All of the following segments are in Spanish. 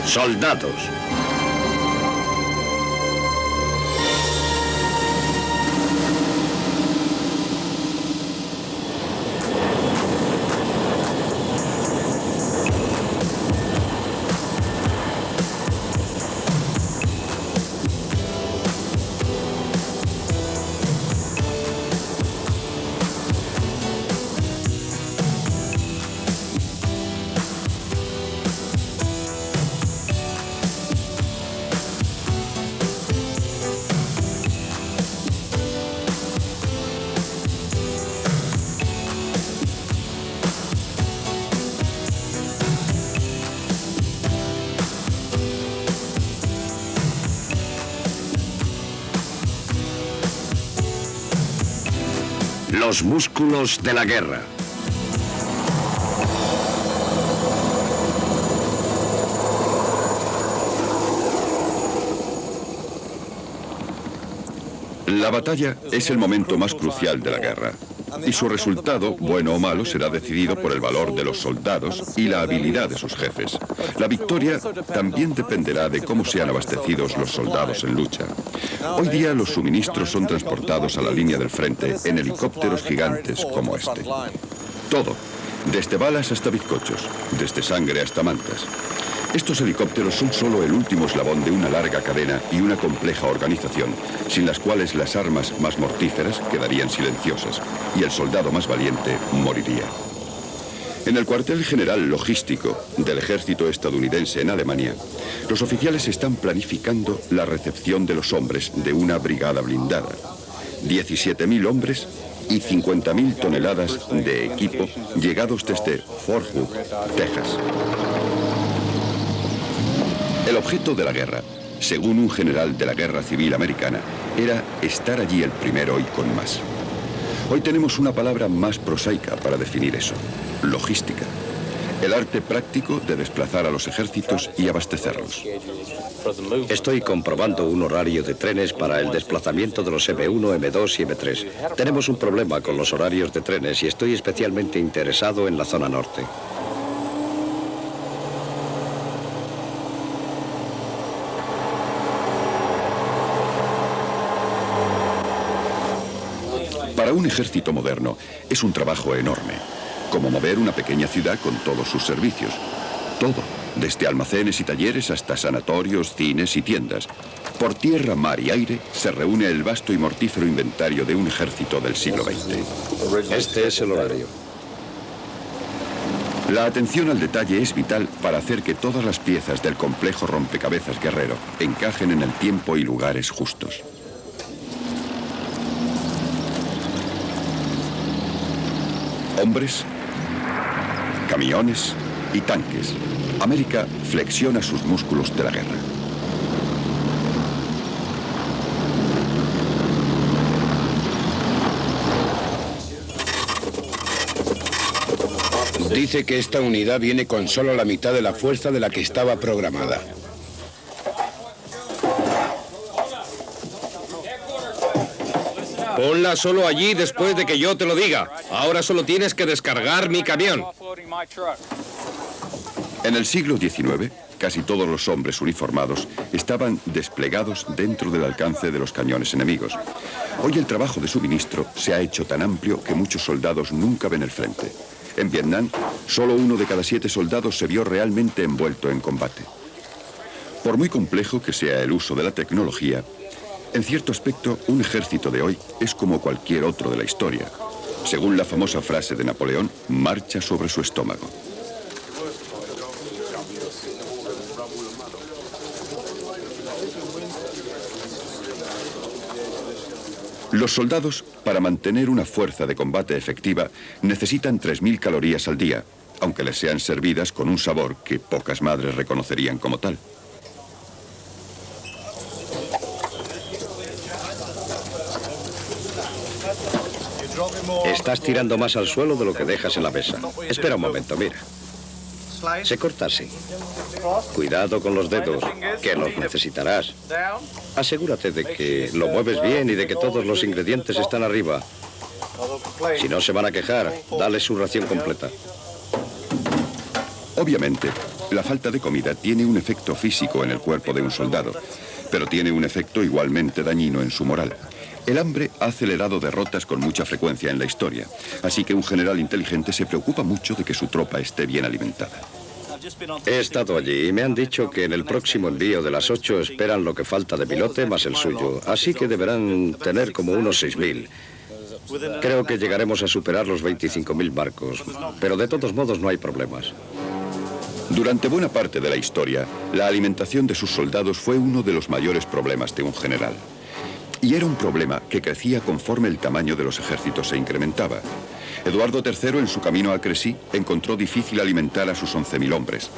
soldados. Los músculos de la guerra. La batalla es el momento más crucial de la guerra, y su resultado, bueno o malo, será decidido por el valor de los soldados y la habilidad de sus jefes. La victoria también dependerá de cómo sean abastecidos los soldados en lucha. Hoy día los suministros son transportados a la línea del frente en helicópteros gigantes como este. Todo, desde balas hasta bizcochos, desde sangre hasta mantas. Estos helicópteros son solo el último eslabón de una larga cadena y una compleja organización, sin las cuales las armas más mortíferas quedarían silenciosas y el soldado más valiente moriría. En el cuartel general logístico del ejército estadounidense en Alemania, los oficiales están planificando la recepción de los hombres de una brigada blindada. 17.000 hombres y 50.000 toneladas de equipo llegados desde Fort Hood, Texas. El objeto de la guerra, según un general de la Guerra Civil Americana, era estar allí el primero y con más. Hoy tenemos una palabra más prosaica para definir eso: logística. El arte práctico de desplazar a los ejércitos y abastecerlos. Estoy comprobando un horario de trenes para el desplazamiento de los M1, M2 y M3. Tenemos un problema con los horarios de trenes y estoy especialmente interesado en la zona norte. Para un ejército moderno es un trabajo enorme, como mover una pequeña ciudad con todos sus servicios. Todo, desde almacenes y talleres hasta sanatorios, cines y tiendas. Por tierra, mar y aire se reúne el vasto y mortífero inventario de un ejército del siglo XX. Este es el horario. La atención al detalle es vital para hacer que todas las piezas del complejo rompecabezas guerrero encajen en el tiempo y lugares justos. Hombres, camiones y tanques. América flexiona sus músculos de la guerra. Dice que esta unidad viene con solo la mitad de la fuerza de la que estaba programada. Ponla solo allí después de que yo te lo diga. Ahora solo tienes que descargar mi camión. En el siglo XIX, casi todos los hombres uniformados estaban desplegados dentro del alcance de los cañones enemigos. Hoy el trabajo de suministro se ha hecho tan amplio que muchos soldados nunca ven el frente. En Vietnam, solo 1 de cada 7 soldados se vio realmente envuelto en combate. Por muy complejo que sea el uso de la tecnología, en cierto aspecto, un ejército de hoy es como cualquier otro de la historia. Según la famosa frase de Napoleón, marcha sobre su estómago. Los soldados, para mantener una fuerza de combate efectiva, necesitan 3.000 calorías al día, aunque les sean servidas con un sabor que pocas madres reconocerían como tal. Estás tirando más al suelo de lo que dejas en la mesa. Espera un momento, mira. Se corta así. Cuidado con los dedos, que los necesitarás. Asegúrate de que lo mueves bien y de que todos los ingredientes están arriba. Si no se van a quejar, dale su ración completa. Obviamente, La falta de comida tiene un efecto físico en el cuerpo de un soldado, pero tiene un efecto igualmente dañino en su moral. El hambre ha acelerado derrotas con mucha frecuencia en la historia, así que un general inteligente se preocupa mucho de que su tropa esté bien alimentada. He estado allí y me han dicho que en el próximo envío de las 8 esperan lo que falta de pilote más el suyo, así que deberán tener como unos 6.000. Creo que llegaremos a superar los 25.000 barcos, pero de todos modos no hay problemas. Durante buena parte de la historia, la alimentación de sus soldados fue uno de los mayores problemas de un general. Y era un problema que crecía conforme el tamaño de los ejércitos se incrementaba. Eduardo III, en su camino a Crecy, encontró difícil alimentar a sus 11.000 hombres.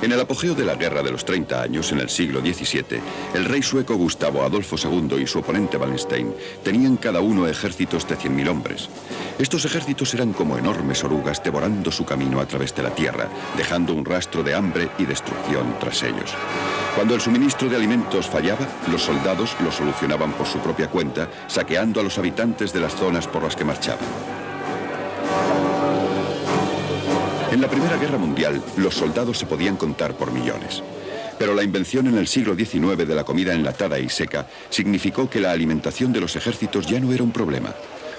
En el apogeo de la Guerra de los 30 años, en el siglo XVII, el rey sueco Gustavo Adolfo II y su oponente Wallenstein tenían cada uno ejércitos de 100.000 hombres. Estos ejércitos eran como enormes orugas devorando su camino a través de la tierra, dejando un rastro de hambre y destrucción tras ellos. Cuando el suministro de alimentos fallaba, los soldados lo solucionaban por su propia cuenta, saqueando a los habitantes de las zonas por las que marchaban. En la Primera Guerra Mundial, los soldados se podían contar por millones. Pero la invención en el siglo XIX de la comida enlatada y seca significó que la alimentación de los ejércitos ya no era un problema.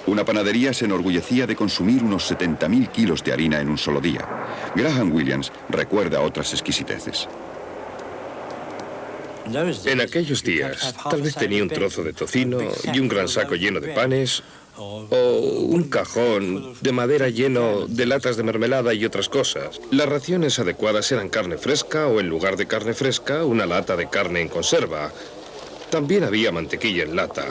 Una panadería se enorgullecía de consumir unos 70.000 kilos de harina en un solo día. Graham Williams recuerda otras exquisiteces. En aquellos días, tal vez tenía un trozo de tocino y un gran saco lleno de panes, o un cajón de madera lleno de latas de mermelada y otras cosas. Las raciones adecuadas eran carne fresca o, en lugar de carne fresca, una lata de carne en conserva. También había mantequilla en lata.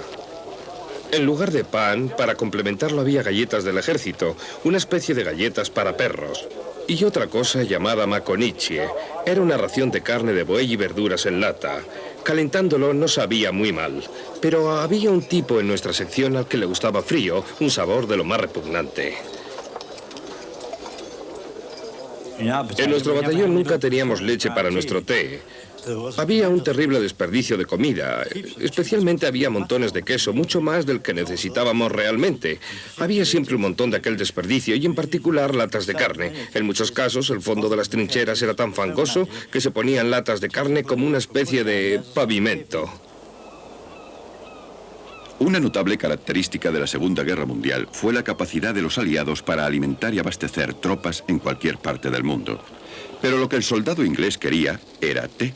En lugar de pan, para complementarlo había galletas del ejército, una especie de galletas para perros. Y otra cosa llamada maconichie. Era una ración de carne de buey y verduras en lata. Calentándolo no sabía muy mal, pero había un tipo en nuestra sección al que le gustaba frío, un sabor de lo más repugnante. En nuestro batallón nunca teníamos leche para nuestro té. Había un terrible desperdicio de comida, especialmente había montones de queso, mucho más del que necesitábamos realmente. Había siempre un montón de aquel desperdicio y en particular latas de carne. En muchos casos el fondo de las trincheras era tan fangoso que se ponían latas de carne como una especie de pavimento. Una notable característica de la Segunda Guerra Mundial fue la capacidad de los aliados para alimentar y abastecer tropas en cualquier parte del mundo. Pero lo que el soldado inglés quería era té.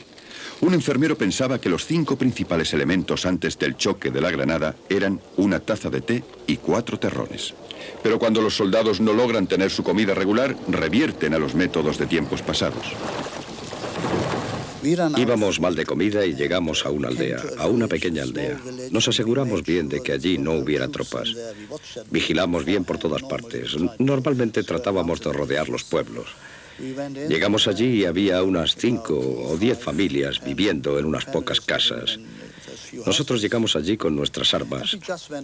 Un enfermero pensaba que los 5 principales elementos antes del choque de la granada eran una taza de té y 4 terrones. Pero cuando los soldados no logran tener su comida regular, revierten a los métodos de tiempos pasados. Íbamos mal de comida y llegamos a una aldea, a una pequeña aldea. Nos aseguramos bien de que allí no hubiera tropas. Vigilamos bien por todas partes. Normalmente tratábamos de rodear los pueblos. Llegamos allí y había unas 5 o 10 familias viviendo en unas pocas casas. Nosotros llegamos allí con nuestras armas.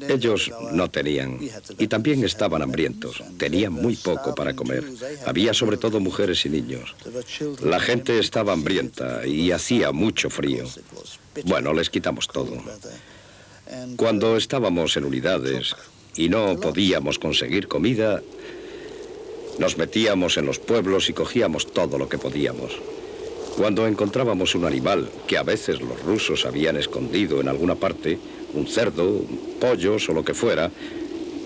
Ellos no tenían. Y también estaban hambrientos. Tenían muy poco para comer. Había sobre todo mujeres y niños. La gente estaba hambrienta y hacía mucho frío. Bueno, les quitamos todo. Cuando estábamos en unidades y no podíamos conseguir comida, nos metíamos en los pueblos y cogíamos todo lo que podíamos. Cuando encontrábamos un animal que a veces los rusos habían escondido en alguna parte, un cerdo, pollos o lo que fuera,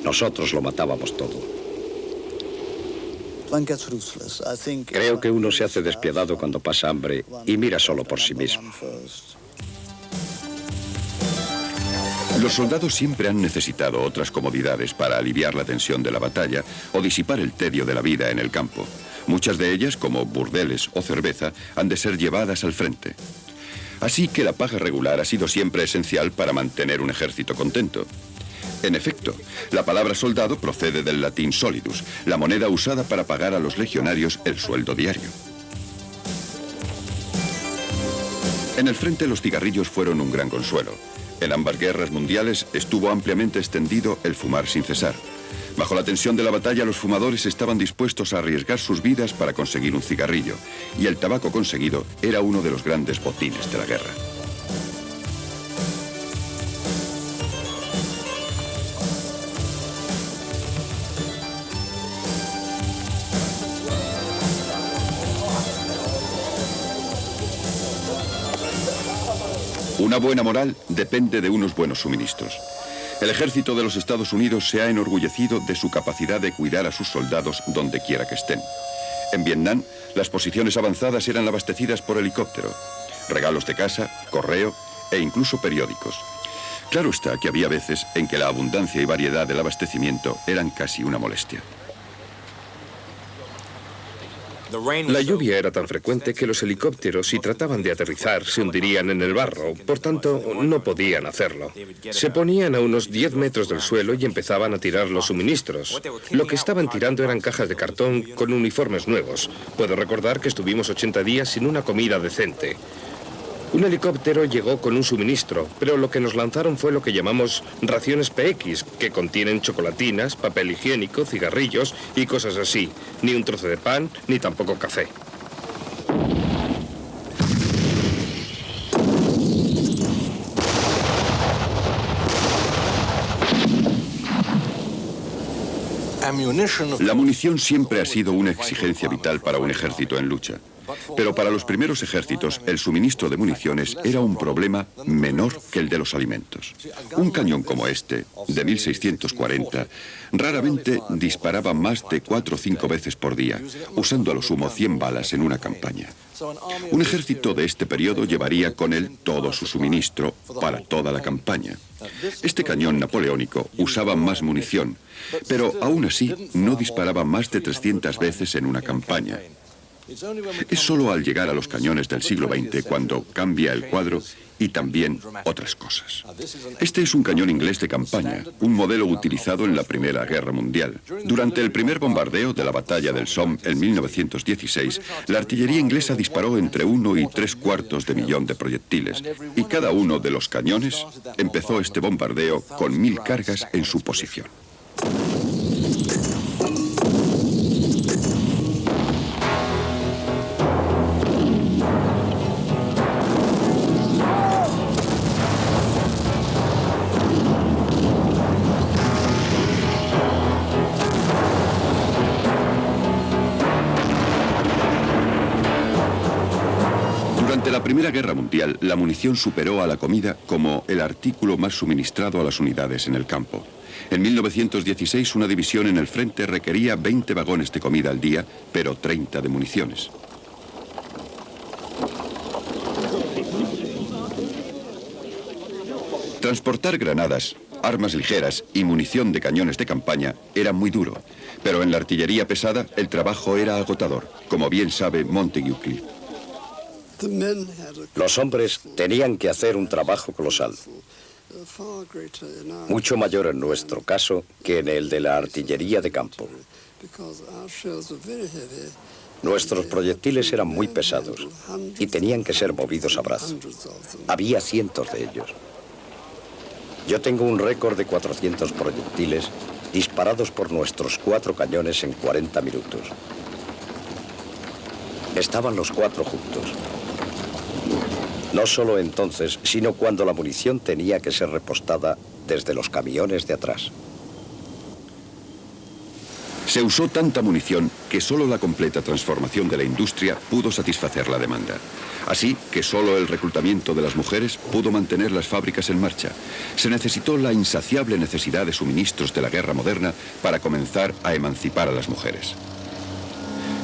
nosotros lo matábamos todo. Creo que uno se hace despiadado cuando pasa hambre y mira solo por sí mismo. Los soldados siempre han necesitado otras comodidades para aliviar la tensión de la batalla o disipar el tedio de la vida en el campo. Muchas de ellas, como burdeles o cerveza, han de ser llevadas al frente. Así que la paga regular ha sido siempre esencial para mantener un ejército contento. En efecto, la palabra soldado procede del latín solidus, la moneda usada para pagar a los legionarios el sueldo diario. En el frente los cigarrillos fueron un gran consuelo. En ambas guerras mundiales estuvo ampliamente extendido el fumar sin cesar. Bajo la tensión de la batalla, los fumadores estaban dispuestos a arriesgar sus vidas para conseguir un cigarrillo, y el tabaco conseguido era uno de los grandes botines de la guerra. Una buena moral depende de unos buenos suministros. El ejército de los Estados Unidos se ha enorgullecido de su capacidad de cuidar a sus soldados donde quiera que estén. En Vietnam, las posiciones avanzadas eran abastecidas por helicóptero, regalos de casa, correo e incluso periódicos. Claro está que había veces en que la abundancia y variedad del abastecimiento eran casi una molestia. La lluvia era tan frecuente que los helicópteros, si trataban de aterrizar, se hundirían en el barro, por tanto, no podían hacerlo. Se ponían a unos 10 metros del suelo y empezaban a tirar los suministros. Lo que estaban tirando eran cajas de cartón con uniformes nuevos. Puedo recordar que estuvimos 80 días sin una comida decente. Un helicóptero llegó con un suministro, pero lo que nos lanzaron fue lo que llamamos raciones PX, que contienen chocolatinas, papel higiénico, cigarrillos y cosas así. Ni un trozo de pan, ni tampoco café. La munición siempre ha sido una exigencia vital para un ejército en lucha. Pero para los primeros ejércitos, el suministro de municiones era un problema menor que el de los alimentos. Un cañón como este, de 1640, raramente disparaba más de 4 o 5 veces por día, usando a lo sumo 100 balas en una campaña. Un ejército de este periodo llevaría con él todo su suministro para toda la campaña. Este cañón napoleónico usaba más munición, pero aún así no disparaba más de 300 veces en una campaña. Es solo al llegar a los cañones del siglo XX cuando cambia el cuadro y también otras cosas. Este es un cañón inglés de campaña, un modelo utilizado en la Primera Guerra Mundial. Durante el primer bombardeo de la batalla del Somme en 1916, la artillería inglesa disparó entre 1 y 3/4 de millón de proyectiles, y cada uno de los cañones empezó este bombardeo con 1000 cargas en su posición. Durante la Primera Guerra Mundial, la munición superó a la comida como el artículo más suministrado a las unidades en el campo. En 1916, una división en el frente requería 20 vagones de comida al día, pero 30 de municiones. Transportar granadas, armas ligeras y munición de cañones de campaña era muy duro, pero en la artillería pesada el trabajo era agotador, como bien sabe Montague Clift. Los hombres tenían que hacer un trabajo colosal, mucho mayor en nuestro caso que en el de la artillería de campo. Nuestros proyectiles eran muy pesados y tenían que ser movidos a brazo. Había cientos de ellos. Yo tengo un récord de 400 proyectiles disparados por nuestros 4 cañones en 40 minutos. Estaban los 4 juntos. No solo entonces, sino cuando la munición tenía que ser repostada desde los camiones de atrás. Se usó tanta munición que solo la completa transformación de la industria pudo satisfacer la demanda. Así que solo el reclutamiento de las mujeres pudo mantener las fábricas en marcha. Se necesitó la insaciable necesidad de suministros de la guerra moderna para comenzar a emancipar a las mujeres.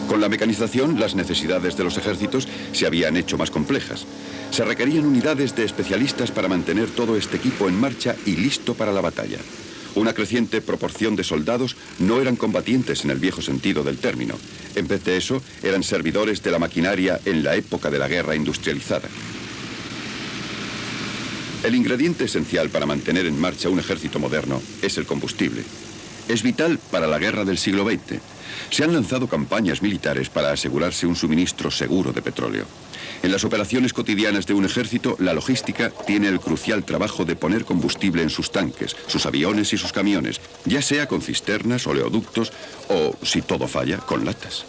Con la mecanización, las necesidades de los ejércitos se habían hecho más complejas. Se requerían unidades de especialistas para mantener todo este equipo en marcha y listo para la batalla. Una creciente proporción de soldados no eran combatientes en el viejo sentido del término. En vez de eso, eran servidores de la maquinaria en la época de la guerra industrializada. El ingrediente esencial para mantener en marcha un ejército moderno es el combustible. Es vital para la guerra del siglo XX. Se han lanzado campañas militares para asegurarse un suministro seguro de petróleo. En las operaciones cotidianas de un ejército, la logística tiene el crucial trabajo de poner combustible en sus tanques, sus aviones y sus camiones, ya sea con cisternas, oleoductos o, si todo falla, con latas.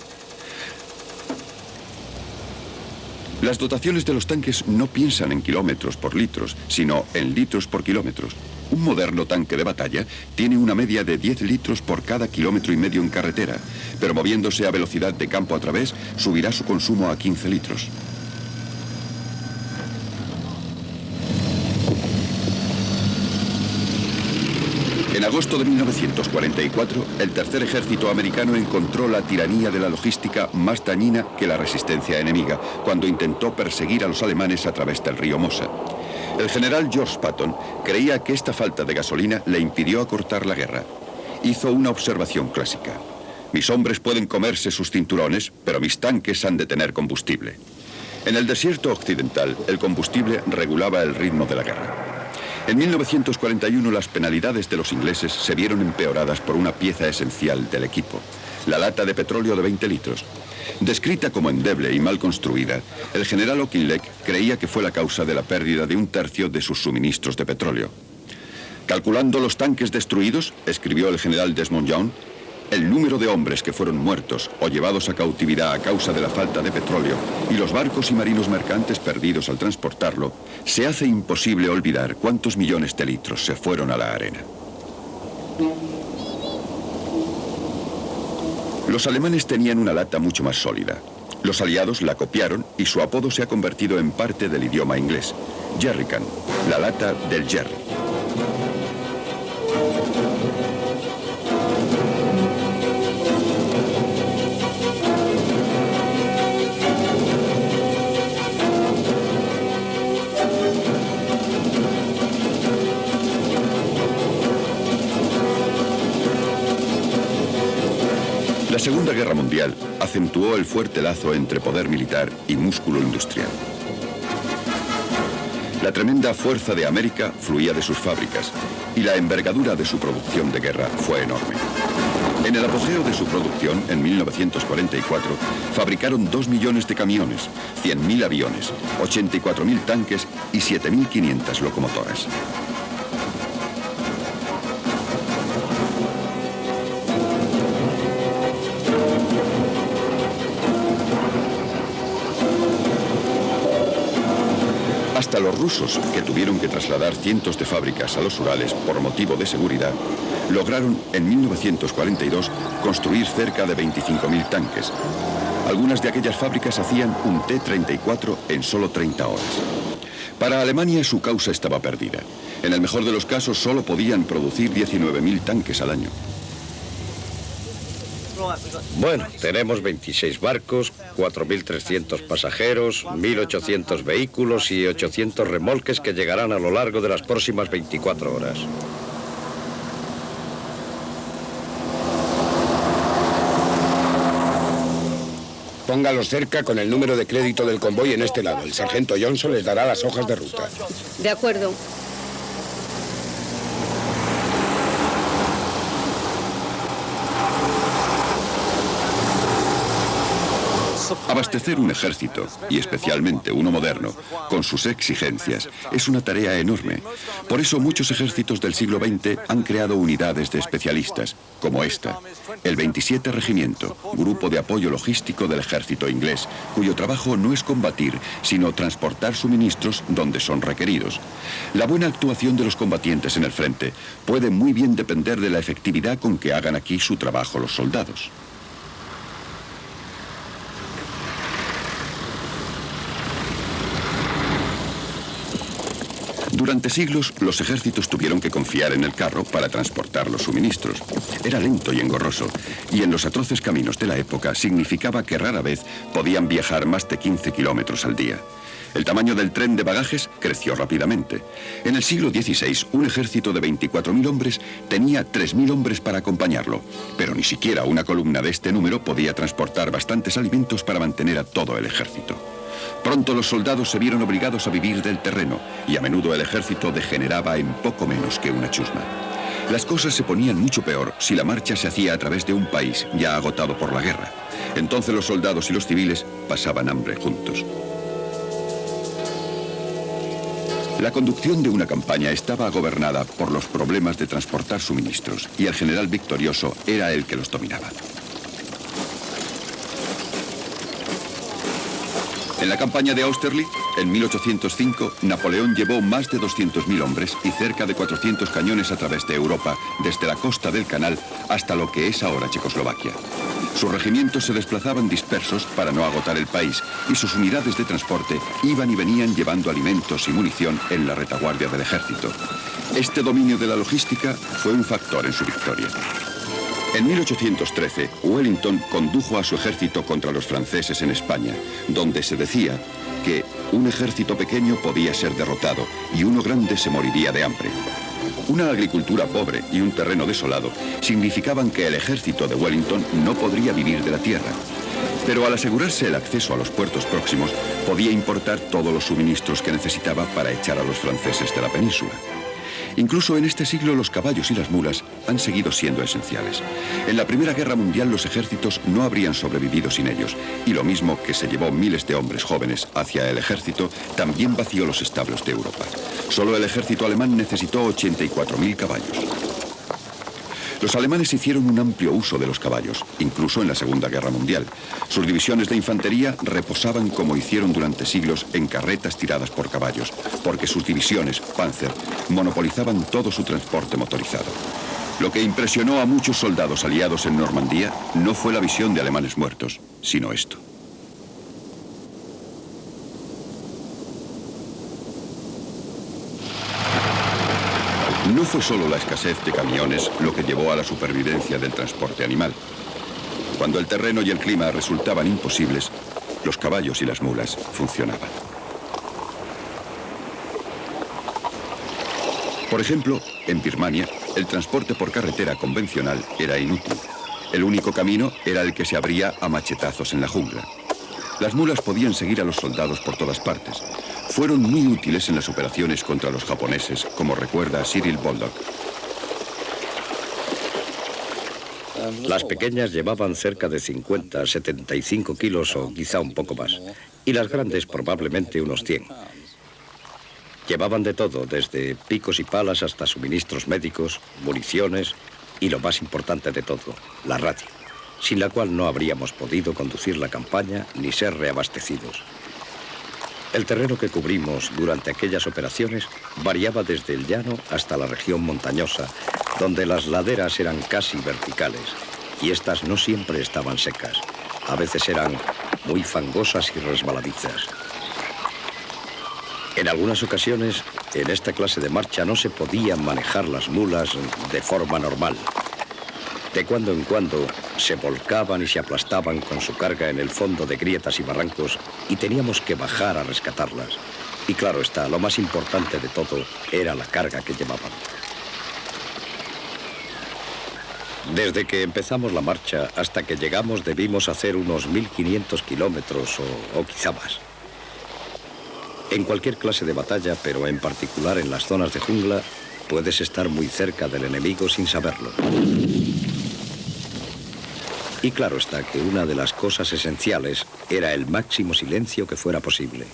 Las dotaciones de los tanques no piensan en kilómetros por litros, sino en litros por kilómetros. Un moderno tanque de batalla tiene una media de 10 litros por cada kilómetro y medio en carretera, pero moviéndose a velocidad de campo a través, subirá su consumo a 15 litros. En agosto de 1944, el tercer ejército americano encontró la tiranía de la logística más dañina que la resistencia enemiga, cuando intentó perseguir a los alemanes a través del río Mosa. El general George Patton creía que esta falta de gasolina le impidió acortar la guerra. Hizo una observación clásica. Mis hombres pueden comerse sus cinturones, pero mis tanques han de tener combustible. En el desierto occidental, el combustible regulaba el ritmo de la guerra. En 1941 las penalidades de los ingleses se vieron empeoradas por una pieza esencial del equipo, la lata de petróleo de 20 litros. Descrita como endeble y mal construida, el general Auchinleck creía que fue la causa de la pérdida de 1/3 de sus suministros de petróleo. Calculando los tanques destruidos, escribió el general Desmond Young, el número de hombres que fueron muertos o llevados a cautividad a causa de la falta de petróleo y los barcos y marinos mercantes perdidos al transportarlo, se hace imposible olvidar cuántos millones de litros se fueron a la arena. Los alemanes tenían una lata mucho más sólida. Los aliados la copiaron y su apodo se ha convertido en parte del idioma inglés. Jerrycan, la lata del Jerry. La Segunda Guerra Mundial acentuó el fuerte lazo entre poder militar y músculo industrial. La tremenda fuerza de América fluía de sus fábricas y la envergadura de su producción de guerra fue enorme. En el apogeo de su producción, en 1944, fabricaron 2 millones de camiones, 100.000 aviones, 84.000 tanques y 7.500 locomotoras. Hasta los rusos, que tuvieron que trasladar cientos de fábricas a los Urales por motivo de seguridad, lograron en 1942 construir cerca de 25.000 tanques. Algunas de aquellas fábricas hacían un T-34 en solo 30 horas. Para Alemania su causa estaba perdida. En el mejor de los casos solo podían producir 19.000 tanques al año. Bueno, tenemos 26 barcos, 4.300 pasajeros, 1.800 vehículos y 800 remolques que llegarán a lo largo de las próximas 24 horas. Póngalos cerca con el número de crédito del convoy en este lado. El sargento Johnson les dará las hojas de ruta. De acuerdo. Abastecer un ejército, y especialmente uno moderno, con sus exigencias, es una tarea enorme. Por eso muchos ejércitos del siglo XX han creado unidades de especialistas, como esta, el 27 Regimiento, grupo de apoyo logístico del ejército inglés, cuyo trabajo no es combatir, sino transportar suministros donde son requeridos. La buena actuación de los combatientes en el frente puede muy bien depender de la efectividad con que hagan aquí su trabajo los soldados. Durante siglos, los ejércitos tuvieron que confiar en el carro para transportar los suministros. Era lento y engorroso, y en los atroces caminos de la época significaba que rara vez podían viajar más de 15 kilómetros al día. El tamaño del tren de bagajes creció rápidamente. En el siglo XVI, un ejército de 24.000 hombres tenía 3.000 hombres para acompañarlo, pero ni siquiera una columna de este número podía transportar bastantes alimentos para mantener a todo el ejército. Pronto los soldados se vieron obligados a vivir del terreno y a menudo el ejército degeneraba en poco menos que una chusma. Las cosas se ponían mucho peor si la marcha se hacía a través de un país ya agotado por la guerra. Entonces los soldados y los civiles pasaban hambre juntos. La conducción de una campaña estaba gobernada por los problemas de transportar suministros y el general victorioso era el que los dominaba. En la campaña de Austerlitz, en 1805, Napoleón llevó más de 200.000 hombres y cerca de 400 cañones a través de Europa, desde la costa del Canal hasta lo que es ahora Checoslovaquia. Sus regimientos se desplazaban dispersos para no agotar el país y sus unidades de transporte iban y venían llevando alimentos y munición en la retaguardia del ejército. Este dominio de la logística fue un factor en su victoria. En 1813, Wellington condujo a su ejército contra los franceses en España, donde se decía que un ejército pequeño podía ser derrotado y uno grande se moriría de hambre. Una agricultura pobre y un terreno desolado significaban que el ejército de Wellington no podría vivir de la tierra. Pero al asegurarse el acceso a los puertos próximos, podía importar todos los suministros que necesitaba para echar a los franceses de la península. Incluso en este siglo los caballos y las mulas han seguido siendo esenciales. En la Primera Guerra Mundial los ejércitos no habrían sobrevivido sin ellos, y lo mismo que se llevó miles de hombres jóvenes hacia el ejército, también vació los establos de Europa. Solo el ejército alemán necesitó 84.000 caballos. Los alemanes hicieron un amplio uso de los caballos, incluso en la Segunda Guerra Mundial. Sus divisiones de infantería reposaban como hicieron durante siglos en carretas tiradas por caballos, porque sus divisiones, Panzer, monopolizaban todo su transporte motorizado. Lo que impresionó a muchos soldados aliados en Normandía no fue la visión de alemanes muertos, sino esto. No fue solo la escasez de camiones lo que llevó a la supervivencia del transporte animal. Cuando el terreno y el clima resultaban imposibles, los caballos y las mulas funcionaban. Por ejemplo, en Birmania, el transporte por carretera convencional era inútil. El único camino era el que se abría a machetazos en la jungla. Las mulas podían seguir a los soldados por todas partes. Fueron muy útiles en las operaciones contra los japoneses, como recuerda Cyril Boldock. Las pequeñas llevaban cerca de 50, 75 kilos o quizá un poco más, y las grandes probablemente unos 100. Llevaban de todo, desde picos y palas hasta suministros médicos, municiones y lo más importante de todo, la radio, sin la cual no habríamos podido conducir la campaña ni ser reabastecidos. El terreno que cubrimos durante aquellas operaciones variaba desde el llano hasta la región montañosa, donde las laderas eran casi verticales y estas no siempre estaban secas. A veces eran muy fangosas y resbaladizas. En algunas ocasiones, en esta clase de marcha no se podían manejar las mulas de forma normal. De cuando en cuando se volcaban y se aplastaban con su carga en el fondo de grietas y barrancos y teníamos que bajar a rescatarlas. Y claro está, lo más importante de todo era la carga que llevaban. Desde que empezamos la marcha hasta que llegamos debimos hacer unos 1500 kilómetros o quizá más. En cualquier clase de batalla, pero en particular en las zonas de jungla, puedes estar muy cerca del enemigo sin saberlo. Y claro está que una de las cosas esenciales era el máximo silencio que fuera posible.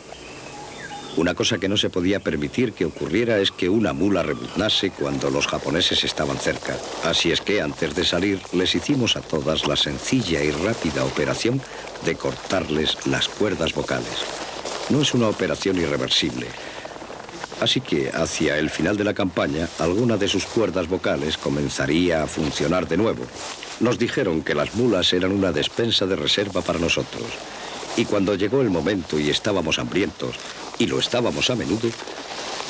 Una cosa que no se podía permitir que ocurriera es que una mula rebuznase cuando los japoneses estaban cerca. Así es que antes de salir les hicimos a todas la sencilla y rápida operación de cortarles las cuerdas vocales. No es una operación irreversible. Así que hacia el final de la campaña, alguna de sus cuerdas vocales comenzaría a funcionar de nuevo. Nos dijeron que las mulas eran una despensa de reserva para nosotros. Y cuando llegó el momento y estábamos hambrientos, y lo estábamos a menudo,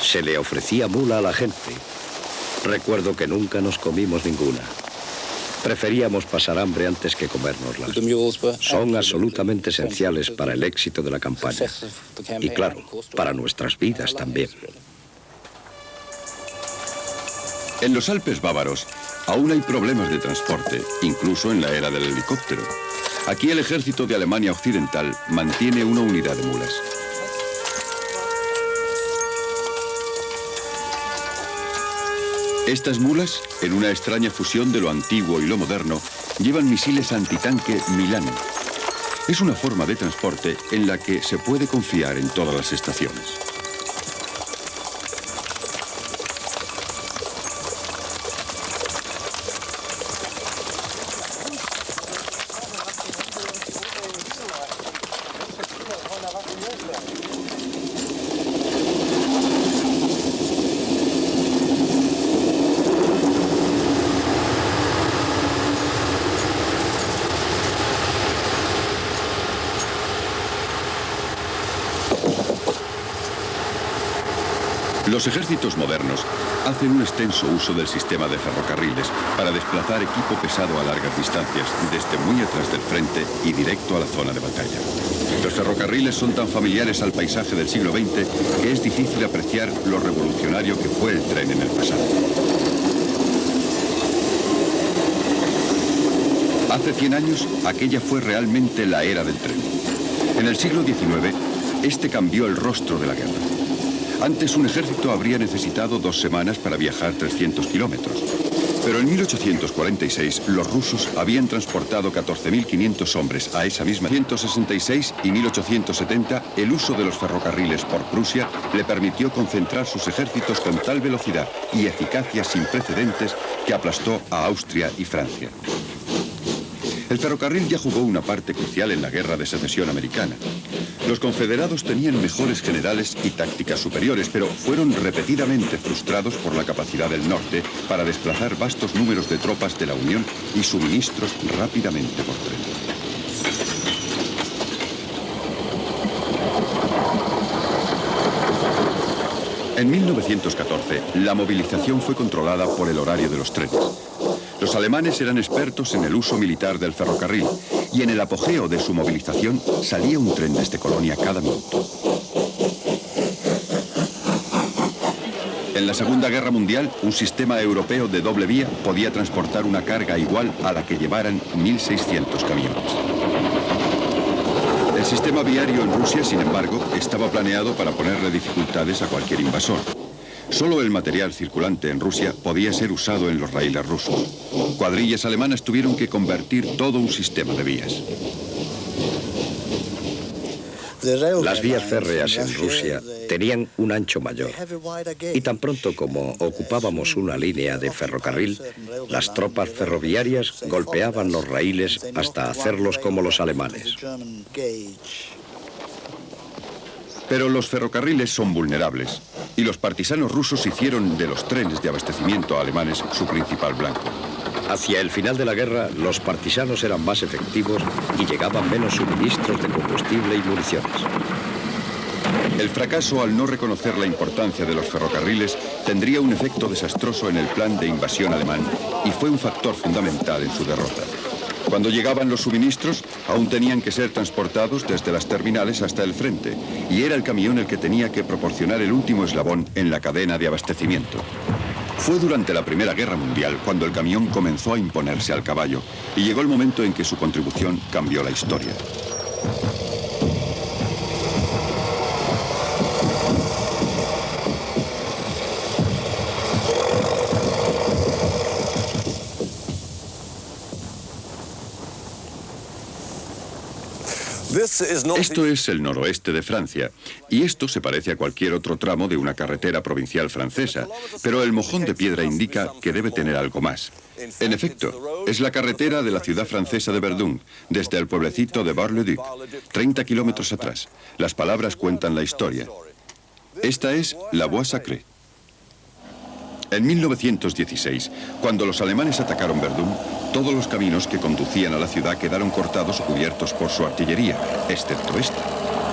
se le ofrecía mula a la gente. Recuerdo que nunca nos comimos ninguna. Preferíamos pasar hambre antes que comérnoslas. Son absolutamente esenciales para el éxito de la campaña. Y claro, para nuestras vidas también. En los Alpes bávaros aún hay problemas de transporte, incluso en la era del helicóptero. Aquí el ejército de Alemania Occidental mantiene una unidad de mulas. Estas mulas, en una extraña fusión de lo antiguo y lo moderno, llevan misiles antitanque Milán. Es una forma de transporte en la que se puede confiar en todas las estaciones. Los ejércitos modernos hacen un extenso uso del sistema de ferrocarriles para desplazar equipo pesado a largas distancias, desde muy atrás del frente y directo a la zona de batalla. Los ferrocarriles son tan familiares al paisaje del siglo XX que es difícil apreciar lo revolucionario que fue el tren en el pasado. Hace 100 años, aquella fue realmente la era del tren. En el siglo XIX, este cambió el rostro de la guerra. Antes un ejército habría necesitado 2 semanas para viajar 300 kilómetros. Pero en 1846 los rusos habían transportado 14.500 hombres a esa misma. En 1866 y 1870 el uso de los ferrocarriles por Prusia le permitió concentrar sus ejércitos con tal velocidad y eficacia sin precedentes que aplastó a Austria y Francia. El ferrocarril ya jugó una parte crucial en la Guerra de Secesión americana. Los confederados tenían mejores generales y tácticas superiores, pero fueron repetidamente frustrados por la capacidad del norte para desplazar vastos números de tropas de la Unión y suministros rápidamente por tren. En 1914, la movilización fue controlada por el horario de los trenes. Los alemanes eran expertos en el uso militar del ferrocarril y en el apogeo de su movilización salía un tren desde Colonia cada minuto. En la Segunda Guerra Mundial, un sistema europeo de doble vía podía transportar una carga igual a la que llevaran 1.600 camiones. El sistema viario en Rusia, sin embargo, estaba planeado para ponerle dificultades a cualquier invasor. Solo el material circulante en Rusia podía ser usado en los raíles rusos. Cuadrillas alemanas tuvieron que convertir todo un sistema de vías. Las vías férreas en Rusia tenían un ancho mayor y tan pronto como ocupábamos una línea de ferrocarril, las tropas ferroviarias golpeaban los raíles hasta hacerlos como los alemanes. Pero los ferrocarriles son vulnerables y los partisanos rusos hicieron de los trenes de abastecimiento alemanes su principal blanco. Hacia el final de la guerra, los partisanos eran más efectivos y llegaban menos suministros de combustible y municiones. El fracaso al no reconocer la importancia de los ferrocarriles tendría un efecto desastroso en el plan de invasión alemán y fue un factor fundamental en su derrota. Cuando llegaban los suministros, aún tenían que ser transportados desde las terminales hasta el frente, y era el camión el que tenía que proporcionar el último eslabón en la cadena de abastecimiento. Fue durante la Primera Guerra Mundial cuando el camión comenzó a imponerse al caballo, y llegó el momento en que su contribución cambió la historia. Esto es el noroeste de Francia, y esto se parece a cualquier otro tramo de una carretera provincial francesa, pero el mojón de piedra indica que debe tener algo más. En efecto, es la carretera de la ciudad francesa de Verdun, desde el pueblecito de Bar-le-Duc, 30 kilómetros atrás. Las palabras cuentan la historia. Esta es la Voie Sacrée. En 1916, cuando los alemanes atacaron Verdun, todos los caminos que conducían a la ciudad quedaron cortados o cubiertos por su artillería, excepto este.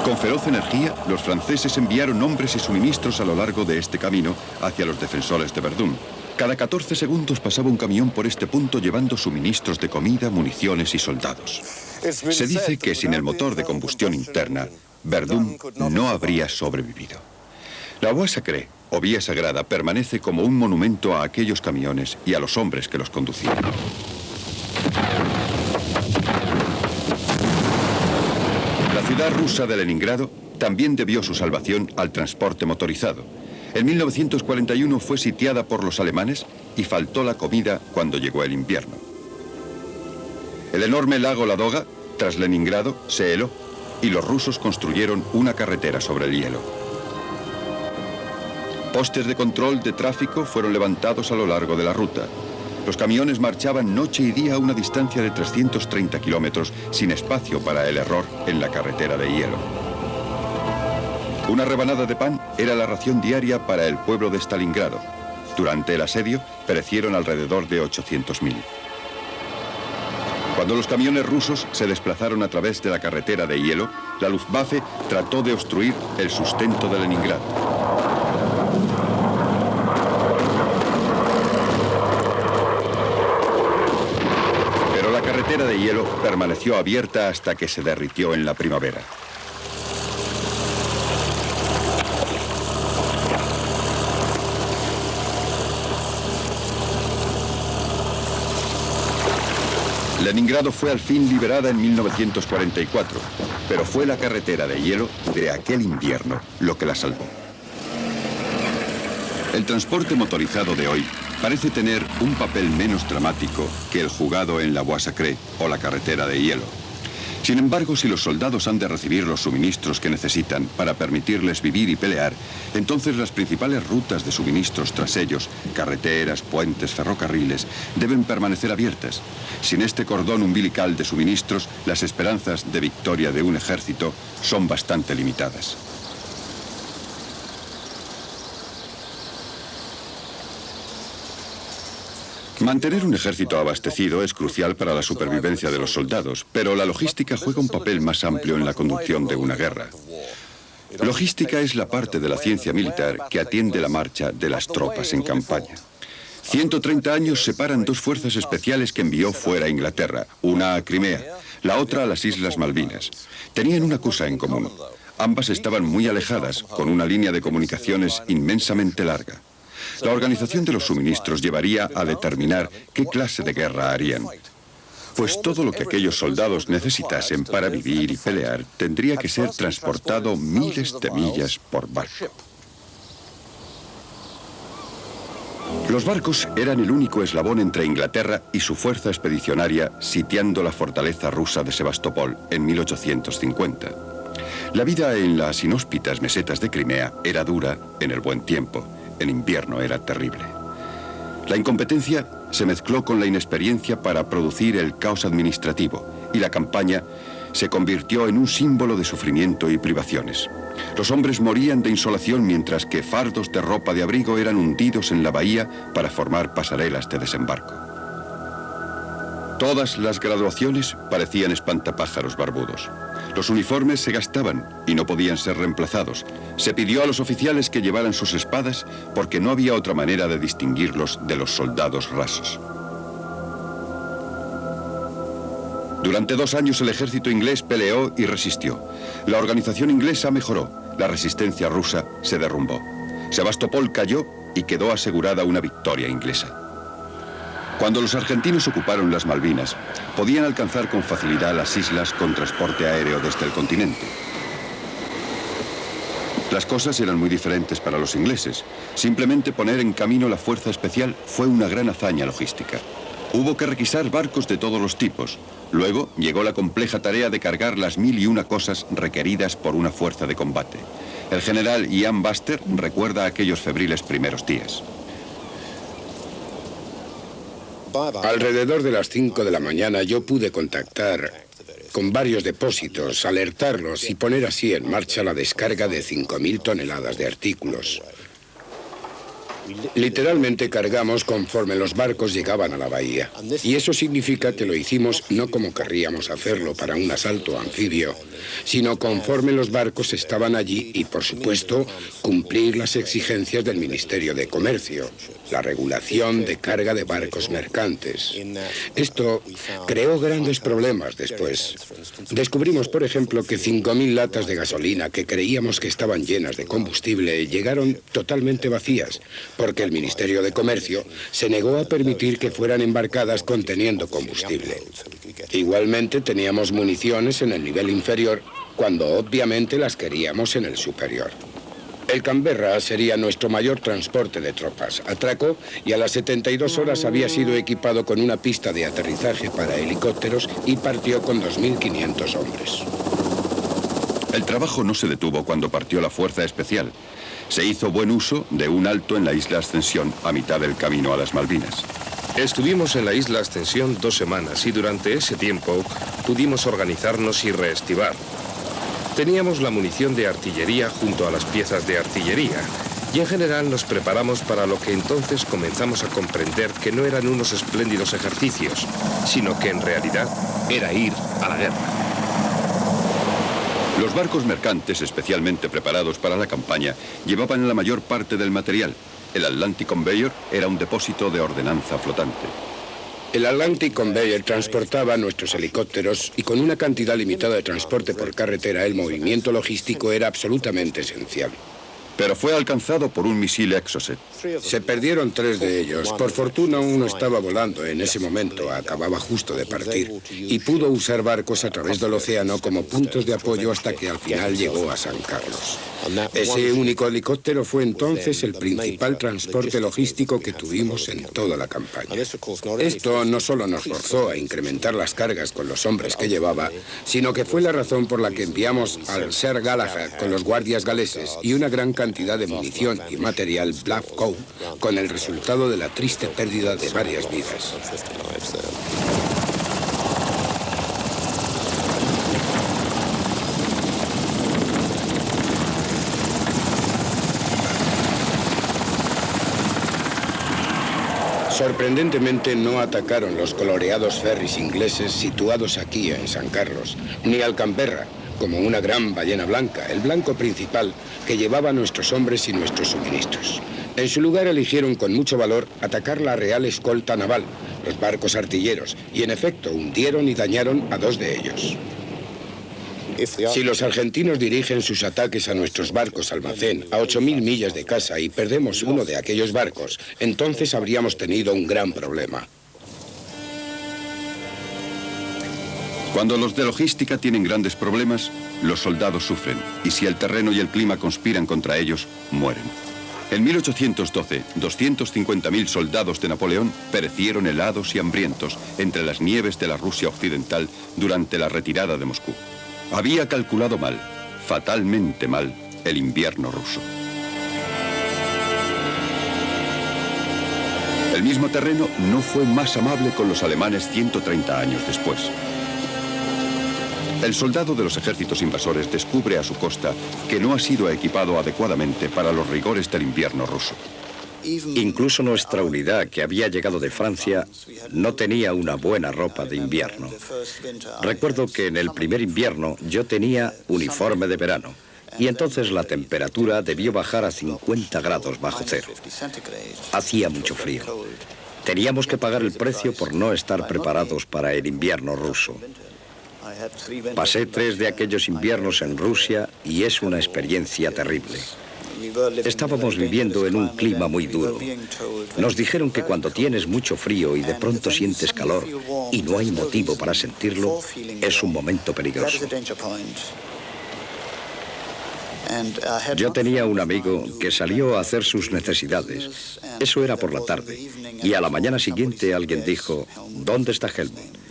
Con feroz energía, los franceses enviaron hombres y suministros a lo largo de este camino hacia los defensores de Verdun. Cada 14 segundos pasaba un camión por este punto llevando suministros de comida, municiones y soldados. Se dice que sin el motor de combustión interna, Verdun no habría sobrevivido. La Voie Sacrée, o Vía Sagrada, permanece como un monumento a aquellos camiones y a los hombres que los conducían. La ciudad rusa de Leningrado también debió su salvación al transporte motorizado. En 1941 fue sitiada por los alemanes y faltó la comida cuando llegó el invierno. El enorme lago Ladoga, tras Leningrado, se heló y los rusos construyeron una carretera sobre el hielo. Postes de control de tráfico fueron levantados a lo largo de la ruta. Los camiones marchaban noche y día a una distancia de 330 kilómetros sin espacio para el error en la carretera de hielo. Una rebanada de pan era la ración diaria para el pueblo de Stalingrado. Durante el asedio perecieron alrededor de 800.000. Cuando los camiones rusos se desplazaron a través de la carretera de hielo, la Luftwaffe trató de obstruir el sustento de Leningrado. carretera de hielo permaneció abierta hasta que se derritió en la primavera. Leningrado fue al fin liberada en 1944, pero fue la carretera de hielo de aquel invierno lo que la salvó. El transporte motorizado de hoy parece tener un papel menos dramático que el jugado en la Voie Sacrée o la carretera de hielo. Sin embargo, si los soldados han de recibir los suministros que necesitan para permitirles vivir y pelear, entonces las principales rutas de suministros tras ellos, carreteras, puentes, ferrocarriles, deben permanecer abiertas. Sin este cordón umbilical de suministros, las esperanzas de victoria de un ejército son bastante limitadas. Mantener un ejército abastecido es crucial para la supervivencia de los soldados, pero la logística juega un papel más amplio en la conducción de una guerra. Logística es la parte de la ciencia militar que atiende la marcha de las tropas en campaña. 130 años separan dos fuerzas especiales que envió fuera a Inglaterra, una a Crimea, la otra a las Islas Malvinas. Tenían una cosa en común. Ambas estaban muy alejadas, con una línea de comunicaciones inmensamente larga. La organización de los suministros llevaría a determinar qué clase de guerra harían. Pues todo lo que aquellos soldados necesitasen para vivir y pelear tendría que ser transportado miles de millas por barco. Los barcos eran el único eslabón entre Inglaterra y su fuerza expedicionaria sitiando la fortaleza rusa de Sebastopol en 1850. La vida en las inhóspitas mesetas de Crimea era dura en el buen tiempo. En invierno era terrible. La incompetencia se mezcló con la inexperiencia para producir el caos administrativo y la campaña se convirtió en un símbolo de sufrimiento y privaciones. Los hombres morían de insolación mientras que fardos de ropa de abrigo eran hundidos en la bahía para formar pasarelas de desembarco. Todas las graduaciones parecían espantapájaros barbudos. Los uniformes se gastaban y no podían ser reemplazados. Se pidió a los oficiales que llevaran sus espadas porque no había otra manera de distinguirlos de los soldados rasos. Durante 2 años el ejército inglés peleó y resistió. La organización inglesa mejoró. La resistencia rusa se derrumbó. Sebastopol cayó y quedó asegurada una victoria inglesa. Cuando los argentinos ocuparon las Malvinas, podían alcanzar con facilidad las islas con transporte aéreo desde el continente. Las cosas eran muy diferentes para los ingleses. Simplemente poner en camino la fuerza especial fue una gran hazaña logística. Hubo que requisar barcos de todos los tipos. Luego llegó la compleja tarea de cargar las 1001 cosas requeridas por una fuerza de combate. El general Ian Buster recuerda aquellos febriles primeros días. Alrededor de las 5 de la mañana yo pude contactar con varios depósitos, alertarlos y poner así en marcha la descarga de 5.000 toneladas de artículos. Literalmente cargamos conforme los barcos llegaban a la bahía. Y eso significa que lo hicimos no como querríamos hacerlo para un asalto anfibio, sino conforme los barcos estaban allí y, por supuesto, cumplir las exigencias del Ministerio de Comercio, la regulación de carga de barcos mercantes. Esto creó grandes problemas después. Descubrimos, por ejemplo, que 5.000 latas de gasolina que creíamos que estaban llenas de combustible llegaron totalmente vacías, porque el Ministerio de Comercio se negó a permitir que fueran embarcadas conteniendo combustible. Igualmente teníamos municiones en el nivel inferior, cuando obviamente las queríamos en el superior. El Canberra sería nuestro mayor transporte de tropas. Atracó y a las 72 horas había sido equipado con una pista de aterrizaje para helicópteros y partió con 2.500 hombres. El trabajo no se detuvo cuando partió la fuerza especial. Se hizo buen uso de un alto en la isla Ascensión a mitad del camino a las Malvinas. Estuvimos en la isla Ascensión 2 semanas y durante ese tiempo pudimos organizarnos y reestivar. Teníamos la munición de artillería junto a las piezas de artillería y en general nos preparamos para lo que entonces comenzamos a comprender que no eran unos espléndidos ejercicios, sino que en realidad era ir a la guerra. Los barcos mercantes especialmente preparados para la campaña llevaban la mayor parte del material. El Atlantic Conveyor era un depósito de ordenanza flotante. El Atlantic Conveyor transportaba nuestros helicópteros y con una cantidad limitada de transporte por carretera, el movimiento logístico era absolutamente esencial. Pero fue alcanzado por un misil Exocet. Se perdieron 3 de ellos. Por fortuna uno estaba volando en ese momento, acababa justo de partir, y pudo usar barcos a través del océano como puntos de apoyo hasta que al final llegó a San Carlos. Ese único helicóptero fue entonces el principal transporte logístico que tuvimos en toda la campaña. Esto no solo nos forzó a incrementar las cargas con los hombres que llevaba, sino que fue la razón por la que enviamos al Sir Galahad con los guardias galeses y una gran cantidad de munición y material Black Cow, con el resultado de la triste pérdida de varias vidas. Sorprendentemente no atacaron los coloreados ferries ingleses situados aquí en San Carlos, ni al Canberra, como una gran ballena blanca, el blanco principal que llevaba a nuestros hombres y nuestros suministros. En su lugar eligieron con mucho valor atacar la Real Escolta Naval, los barcos artilleros, y en efecto hundieron y dañaron a 2 de ellos. Si los argentinos dirigen sus ataques a nuestros barcos almacén a 8.000 millas de casa y perdemos uno de aquellos barcos, entonces habríamos tenido un gran problema. Cuando los de logística tienen grandes problemas, los soldados sufren, y si el terreno y el clima conspiran contra ellos, mueren. En 1812, 250.000 soldados de Napoleón perecieron helados y hambrientos entre las nieves de la Rusia occidental durante la retirada de Moscú. Había calculado mal, fatalmente mal, el invierno ruso. El mismo terreno no fue más amable con los alemanes 130 años después. El soldado de los ejércitos invasores descubre a su costa que no ha sido equipado adecuadamente para los rigores del invierno ruso. Incluso nuestra unidad, que había llegado de Francia, no tenía una buena ropa de invierno. Recuerdo que en el primer invierno yo tenía uniforme de verano, y entonces la temperatura debió bajar a 50 grados bajo cero. Hacía mucho frío. Teníamos que pagar el precio por no estar preparados para el invierno ruso. Pasé 3 de aquellos inviernos en Rusia y es una experiencia terrible. Estábamos viviendo en un clima muy duro. Nos dijeron que cuando tienes mucho frío y de pronto sientes calor y no hay motivo para sentirlo, es un momento peligroso. Yo tenía un amigo que salió a hacer sus necesidades. Eso era por la tarde. Y a la mañana siguiente alguien dijo, ¿dónde está Helmut?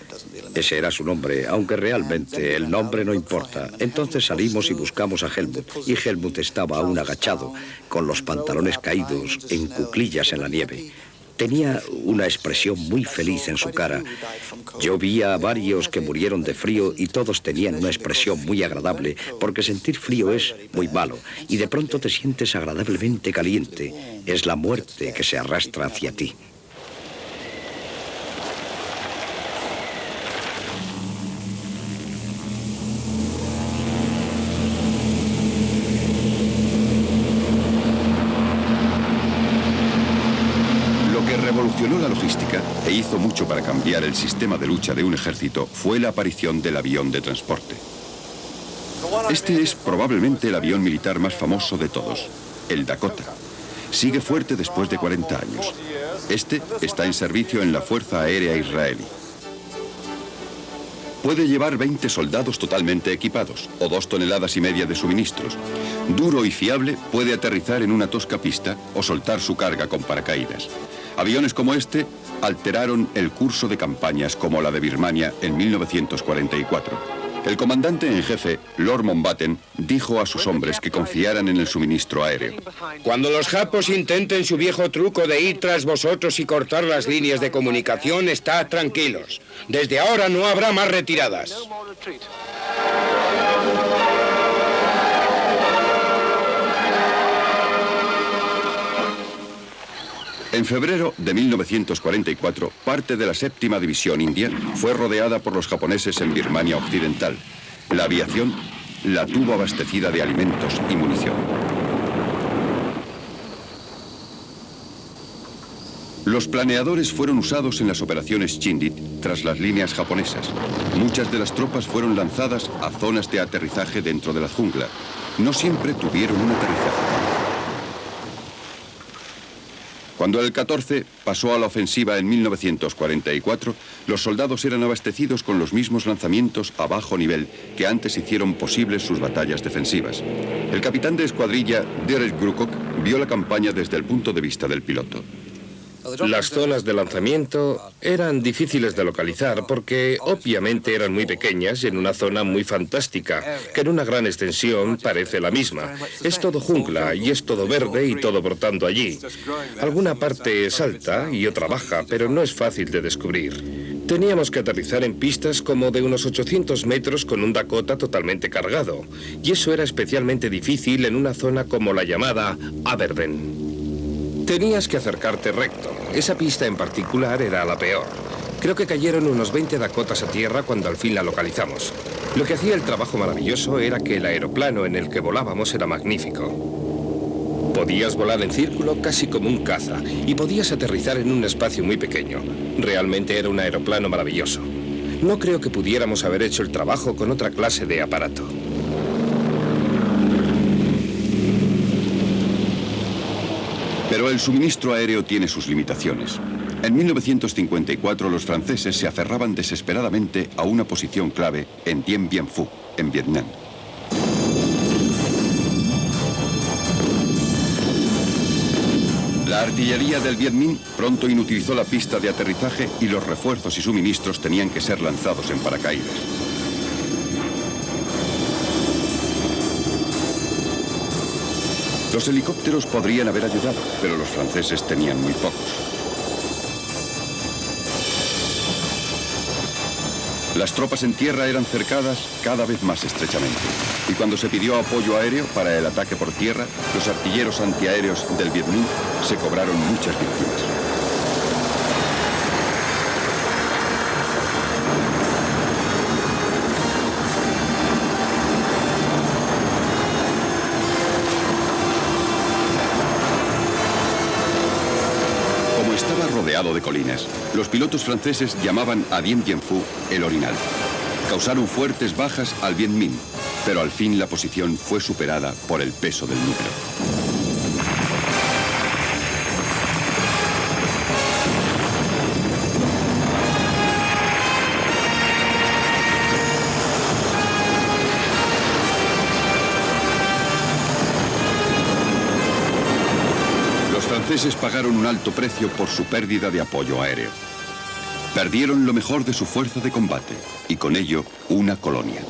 Ese era su nombre, aunque realmente el nombre no importa. Entonces salimos y buscamos a Helmut, y Helmut estaba aún agachado, con los pantalones caídos, en cuclillas en la nieve. Tenía una expresión muy feliz en su cara. Yo vi a varios que murieron de frío y todos tenían una expresión muy agradable, porque sentir frío es muy malo, y de pronto te sientes agradablemente caliente. Es la muerte que se arrastra hacia ti. Revolucionó la logística e hizo mucho para cambiar el sistema de lucha de un ejército fue la aparición del avión de transporte. Este es probablemente el avión militar más famoso de todos, el Dakota. Sigue fuerte después de 40 años. Este está en servicio en la Fuerza Aérea Israelí. Puede llevar 20 soldados totalmente equipados o 2,5 toneladas de suministros. Duro y fiable, puede aterrizar en una tosca pista o soltar su carga con paracaídas. Aviones como este alteraron el curso de campañas como la de Birmania en 1944. El comandante en jefe, Lord Mountbatten, dijo a sus hombres que confiaran en el suministro aéreo. Cuando los japos intenten su viejo truco de ir tras vosotros y cortar las líneas de comunicación, estad tranquilos. Desde ahora no habrá más retiradas. En febrero de 1944, parte de la 7ª División India fue rodeada por los japoneses en Birmania Occidental. La aviación la tuvo abastecida de alimentos y munición. Los planeadores fueron usados en las operaciones Chindit tras las líneas japonesas. Muchas de las tropas fueron lanzadas a zonas de aterrizaje dentro de la jungla. No siempre tuvieron un aterrizaje. Cuando el 14 pasó a la ofensiva en 1944, los soldados eran abastecidos con los mismos lanzamientos a bajo nivel que antes hicieron posibles sus batallas defensivas. El capitán de escuadrilla, Derek Grucock, vio la campaña desde el punto de vista del piloto. Las zonas de lanzamiento eran difíciles de localizar porque obviamente eran muy pequeñas y en una zona muy fantástica, que en una gran extensión parece la misma. Es todo jungla y es todo verde y todo brotando allí. Alguna parte es alta y otra baja, pero no es fácil de descubrir. Teníamos que aterrizar en pistas como de unos 800 metros con un Dakota totalmente cargado, y eso era especialmente difícil en una zona como la llamada Aberdeen. Tenías que acercarte recto. Esa pista en particular era la peor. Creo que cayeron unos 20 Dakotas a tierra cuando al fin la localizamos. Lo que hacía el trabajo maravilloso era que el aeroplano en el que volábamos era magnífico. Podías volar en círculo casi como un caza y podías aterrizar en un espacio muy pequeño. Realmente era un aeroplano maravilloso. No creo que pudiéramos haber hecho el trabajo con otra clase de aparato. Pero el suministro aéreo tiene sus limitaciones. En 1954 los franceses se aferraban desesperadamente a una posición clave en Dien Bien Phu, en Vietnam. La artillería del Viet Minh pronto inutilizó la pista de aterrizaje y los refuerzos y suministros tenían que ser lanzados en paracaídas. Los helicópteros podrían haber ayudado, pero los franceses tenían muy pocos. Las tropas en tierra eran cercadas cada vez más estrechamente. Y cuando se pidió apoyo aéreo para el ataque por tierra, los artilleros antiaéreos del Viet Minh se cobraron muchas víctimas. Rodeado de colinas, los pilotos franceses llamaban a Dien Bien Phu el Orinal. Causaron fuertes bajas al Viet Minh, pero al fin la posición fue superada por el peso del número. Los franceses pagaron un alto precio por su pérdida de apoyo aéreo. Perdieron lo mejor de su fuerza de combate y con ello una colonia.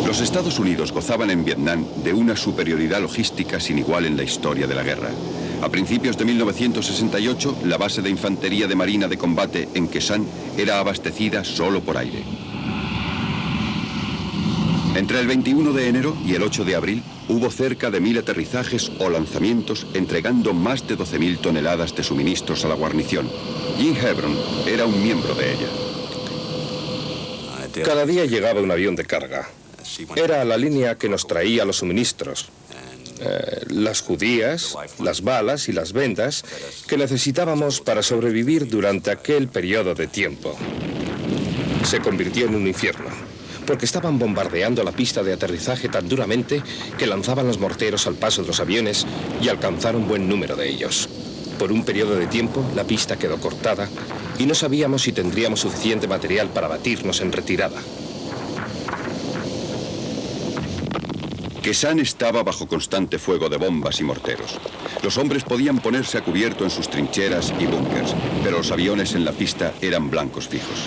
Los Estados Unidos gozaban en Vietnam de una superioridad logística sin igual en la historia de la guerra. A principios de 1968, la base de infantería de marina de combate en Quê San era abastecida solo por aire. Entre el 21 de enero y el 8 de abril, hubo cerca de 1000 aterrizajes o lanzamientos, entregando más de 12.000 toneladas de suministros a la guarnición. Jim Hebron era un miembro de ella. Cada día llegaba un avión de carga. Era la línea que nos traía los suministros. Las judías, las balas y las vendas que necesitábamos para sobrevivir durante aquel periodo de tiempo. Se convirtió en un infierno, porque estaban bombardeando la pista de aterrizaje tan duramente que lanzaban los morteros al paso de los aviones y alcanzaron buen número de ellos. Por un periodo de tiempo, la pista quedó cortada y no sabíamos si tendríamos suficiente material para batirnos en retirada. Quê San estaba bajo constante fuego de bombas y morteros. Los hombres podían ponerse a cubierto en sus trincheras y búnkers, pero los aviones en la pista eran blancos fijos.